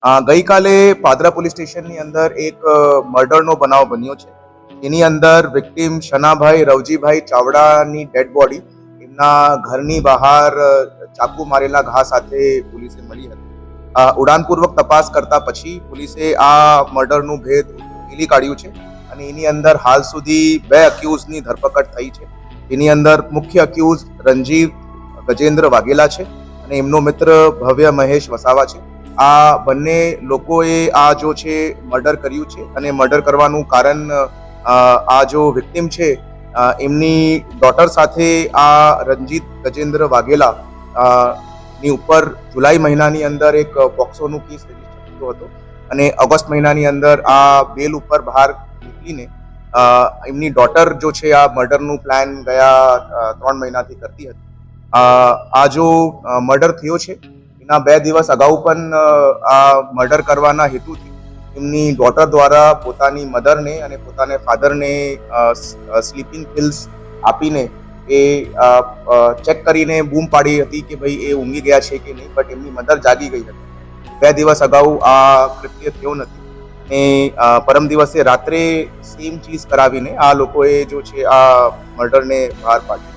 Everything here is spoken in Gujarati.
ગઈકાલે પાદરા પોલીસ સ્ટેશનની અંદર એક મર્ડરનો બનાવ બન્યો છે. એની અંદર victim Shanabhai Ravjibhai ચાવડાની dead body એમના ઘરની બહાર ચાકુ મારેલા ઘા સાથે પોલીસે મળી હતી. ઉડાનપૂર્વક તપાસ કરતા પછી પોલીસે આ મર્ડરનું ભેદ ઉકેલી કાઢ્યું છે અને એની અંદર હાલ સુધી 2 અક્યુઝની ધરપકડ થઈ છે. એની અંદર મુખ્ય અક્યુઝ રંજીવ ગજેન્દ્ર વાઘેલા છે અને એમનો મિત્ર ભવ્ય મહેશ વસાવા છે. આ બંને લોકોએ આ જો છે મર્ડર કર્યું છે અને મર્ડર કરવાનું કારણ આ જો વિક્ટિમ છે એમની ડોટર સાથે આ રંજીત ગજેન્દ્ર વાઘેલા ની ઉપર જુલાઈ મહિનાની અંદર એક પોક્સોનું કેસ રજીસ્ટર થયો હતો અને ઓગસ્ટ મહિનાની અંદર આ બેલ ઉપર બહાર નીકળીને એમની ડોટર જો છે આ મર્ડરનું પ્લાન ગયા 3 મહિનાથી કરતી હતી. આ જો મર્ડર થયો છે એના 2 દિવસ અગાઉ પણ આ મર્ડર કરવાના હેતુથી એમની ડોટર દ્વારા પોતાની મધરને અને પોતાના ફાધરને સ્લીપિંગ પિલ્સ આપીને એ ચેક કરીને બૂમ પાડી હતી કે ભાઈ એ ઊંઘી ગયા છે કે નહીં, બટ એમની મધર જાગી ગઈ હતી. 2 દિવસ અગાઉ આ કૃત્ય થયો નથી ને પરમ દિવસે રાત્રે સેમ ચીજ કરાવીને આ લોકોએ જો છે આ મર્ડરને બહાર પાડ્યું.